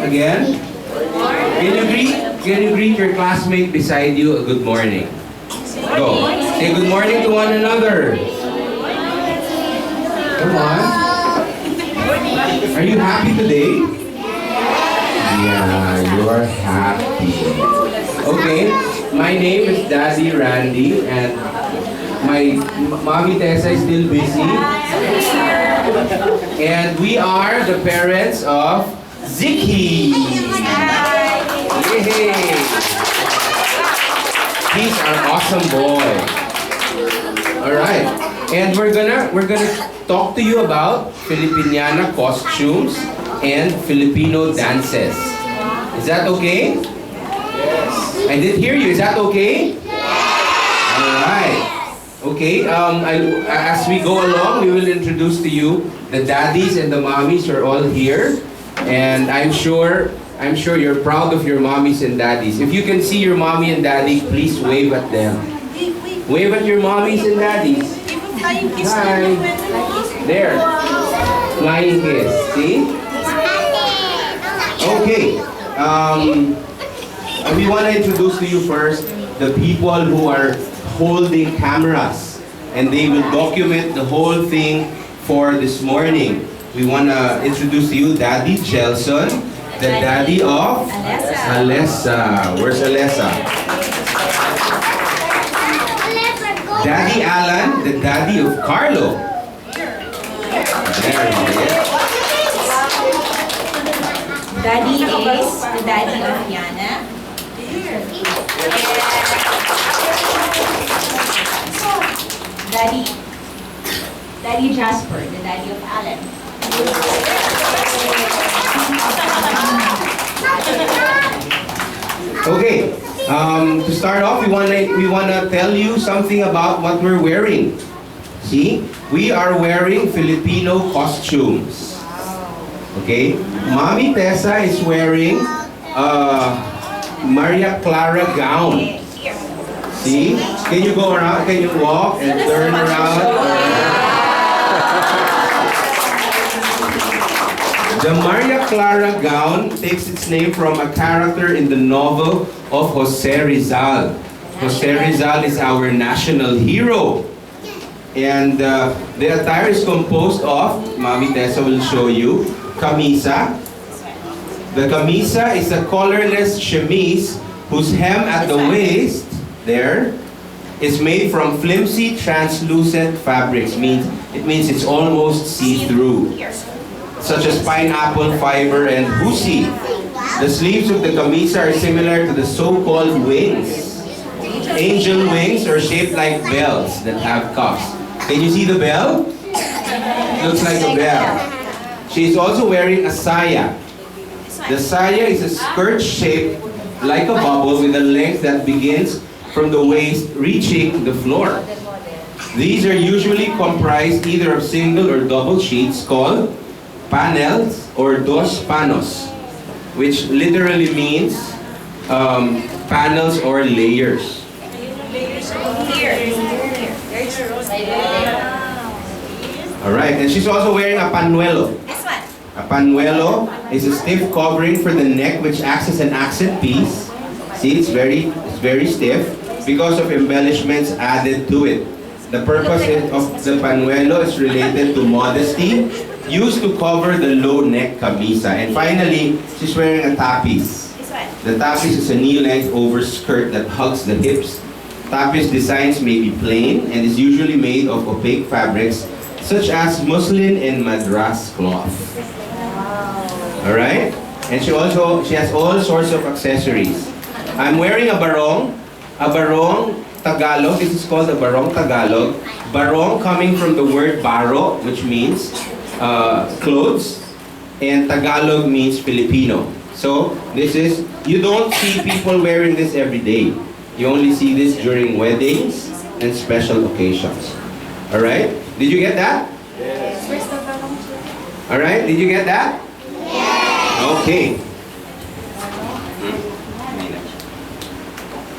again. Can you greet your classmate beside you a good morning? Go. Say good morning to one another. Come on. Are you happy today? Yeah, you're happy. Okay, my name is Daddy Randy and my mommy Tessa is still busy. And we are the parents of Ziki. Yay! He's our awesome boy. All right, and we're gonna talk to you about Filipiniana costumes and Filipino dances. Is that okay? Yes. I did hear you. Is that okay? Yes. All right. Okay. As we go along, we will introduce to you the daddies and the mommies are all here, and I'm sure you're proud of your mommies and daddies. If you can see your mommy and daddy, please wave at them. Wave at your mommies and daddies. Hi. There. Flying kiss. See? Okay. We want to introduce to you first the people who are holding cameras, and they will document the whole thing for this morning. We want to introduce to you Daddy Jelson, the daddy of Alessa. Where's Alessa? Daddy Alan, the daddy of Carlo. There he is. Daddy Ace, the daddy of Yana. Daddy Jasper, the daddy of Alan. Okay. To start off, we wanna tell you something about what we're wearing. See, we are wearing Filipino costumes. Okay, Mommy Tessa is wearing a Maria Clara gown. See, can you go around? Can you walk and turn around? The Maria Clara gown takes its name from a character in the novel of Jose Rizal. Jose Rizal is our national hero. And the attire is composed of, Mommy Tessa will show you, camisa. The camisa is a collarless chemise whose hem at the waist, there, is made from flimsy, translucent fabrics. It means it's almost see-through, such as pineapple fiber and husi. The sleeves of the camisa are similar to the so-called wings. Angel wings are shaped like bells that have cuffs. Can you see the bell? Looks like a bell. She is also wearing a saya. The saya is a skirt shaped like a bubble with a length that begins from the waist reaching the floor. These are usually comprised either of single or double sheets called panels or dos panos, which literally means panels or layers. Alright, and she's also wearing a panuelo. A panuelo is a stiff covering for the neck which acts as an accent piece. See, it's very stiff because of embellishments added to it. The purpose of the panuelo is related to modesty, used to cover the low neck camisa. And finally, she's wearing a tapis. The tapis is a knee-length overskirt that hugs the hips. Tapis designs may be plain and is usually made of opaque fabrics such as muslin and madras cloth. Alright? And she has all sorts of accessories. I'm wearing a barong Tagalog. This is called a barong Tagalog. Barong coming from the word baro, which means clothes, and Tagalog means Filipino. So you don't see people wearing this every day. You only see this during weddings and special occasions. Alright? Did you get that? Yes. Alright, did you get that? Yes. Okay.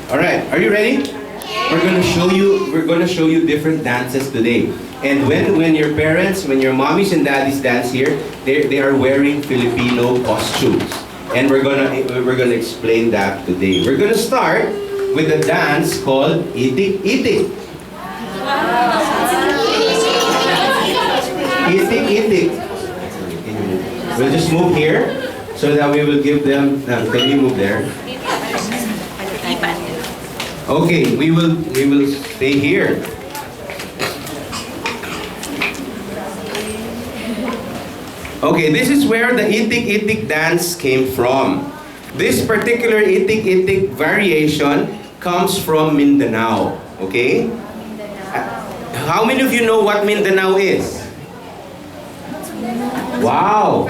Alright, are you ready? Yes. We're gonna show you different dances today. And when your parents, when your mommies and daddies dance here, they are wearing Filipino costumes. And we're gonna explain that today. We're gonna start with a dance called Itik-Itik. Itik-Itik. We'll just move here so that we will give them. Can you move there? Okay, we will stay here. Okay, this is where the Itik-Itik dance came from. This particular Itik-Itik variation comes from Mindanao. Okay? How many of you know what Mindanao is? Wow!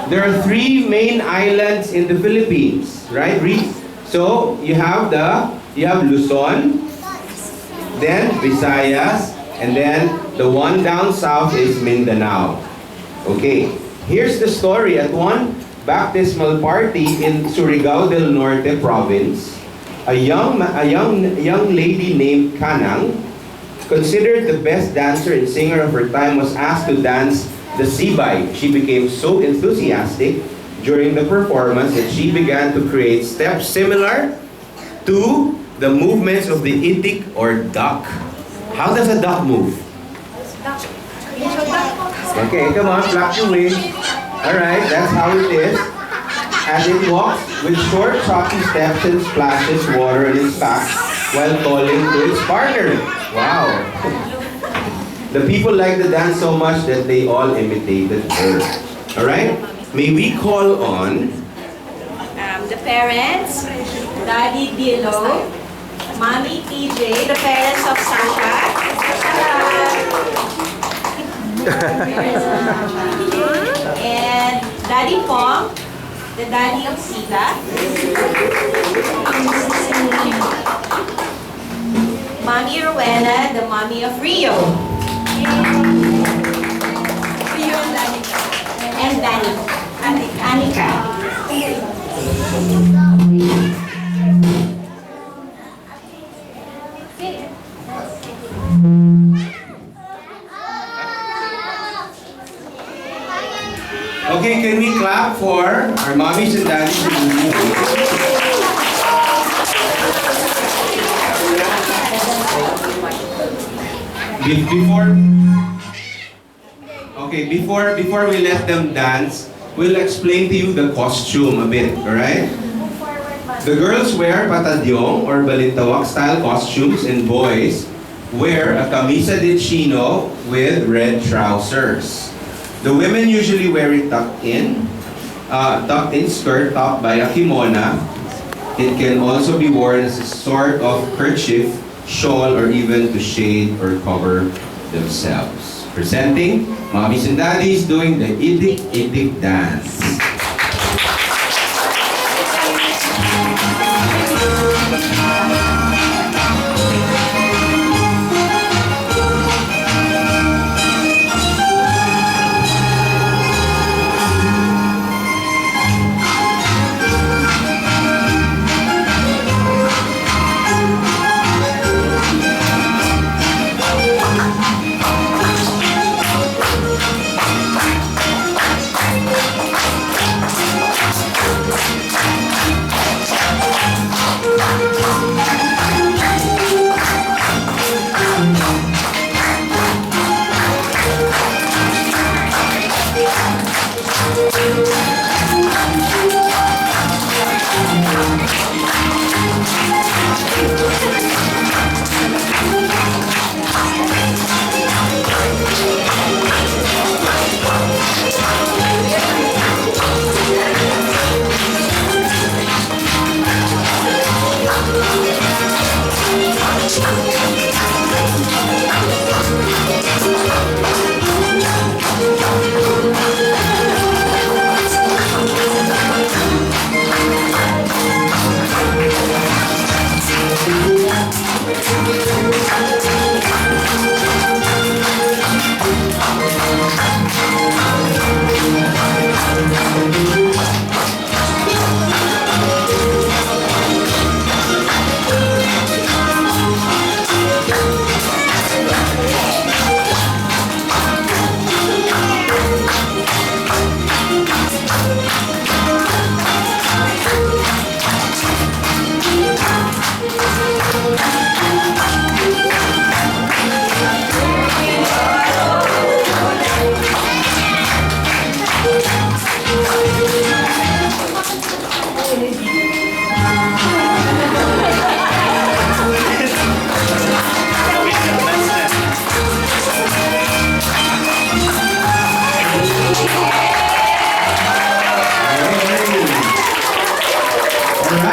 There are 3 main islands in the Philippines, right? So you have Luzon, then Visayas, and then the one down south is Mindanao. Okay, here's the story. At one baptismal party in Surigao del Norte province, a young lady named Kanang, considered the best dancer and singer of her time, was asked to dance the sibay. She became so enthusiastic during the performance that she began to create steps similar to the movements of the itik or duck. How does a duck move? Okay, come on, flap your wings. Alright, that's how it is. As it walks with short, choppy steps and splashes water in its back while calling to its partner. Wow. The people liked the dance so much that they all imitated her. Alright? May we call on The parents, Daddy Dilo, Mommy PJ, the parents of Sasha, and Daddy Pong, the daddy of Sita, Mommy Rowena, the mommy of Rio, and Danny, Anika. Okay, can we clap for our mommies and daddies in the movie? Before we let them dance, we'll explain to you the costume a bit, alright? The girls wear patadyong or balintawak style costumes, and boys wear a camisa de chino with red trousers. The women usually wear it tucked in skirt topped by a kimona. It can also be worn as a sort of kerchief, shawl, or even to shade or cover themselves. Presenting mommies and daddies doing the Itik-Itik dance.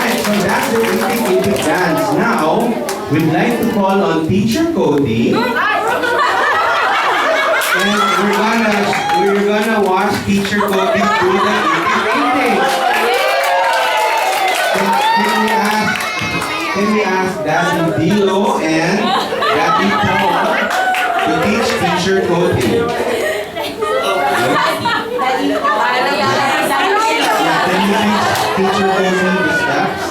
Alright, so that's the Itik-Itik dance. Now, we'd like to call on Teacher Cody. And we're gonna watch Teacher Cody do the Itik-Itik. Can we ask Daddy Dilo and Daddy Paul to teach Teacher Cody? Can you teach Teacher Cody the steps?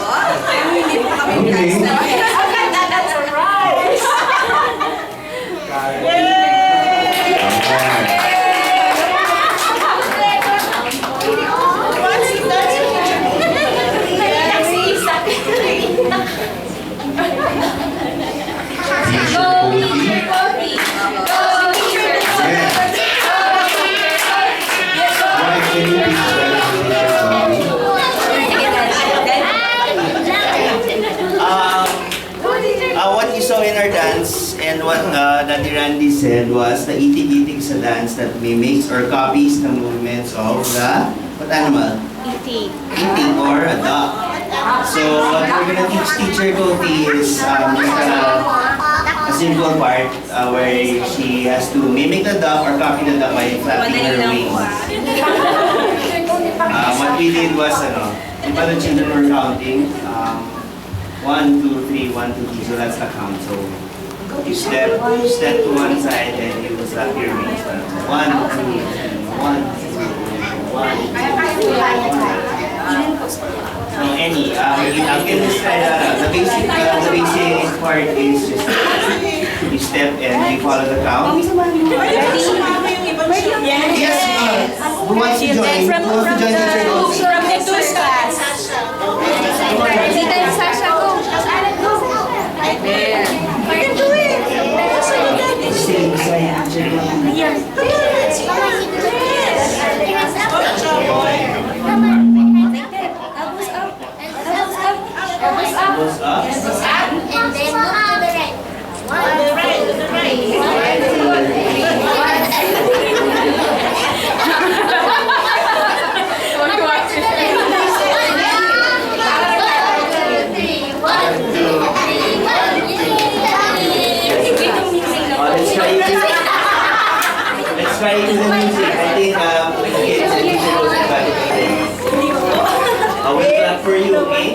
Okay. That's alright. What you saw in our dance and what Daddy Randy said was the Itik-Itik is a dance that mimics or copies the movements of the, what animal? Itik. Itik or a duck. So what we're gonna teach Teacher Kofi is a simple part where she has to mimic the duck or copy the duck by flapping her wings. What we did was, di ba the children were counting? 1, 2, 3, 1, 2, 3, so that's the count. So you step to one side and you slap your wings. 1, 2, 3, 1, 2, 1. So any, I'll get this try the basic part is just you step and you follow the count. Yes, who wants to join? Who wants to join Teacher Kofi? From the tools class. Tita Sasha, go. I can do it. Stay beside Teacher Kofi. Yes. Elbows up. And then look to the right. One, to the right. Let's try using the music. I think kids and teachers will be glad to play. I will clap for you, okay?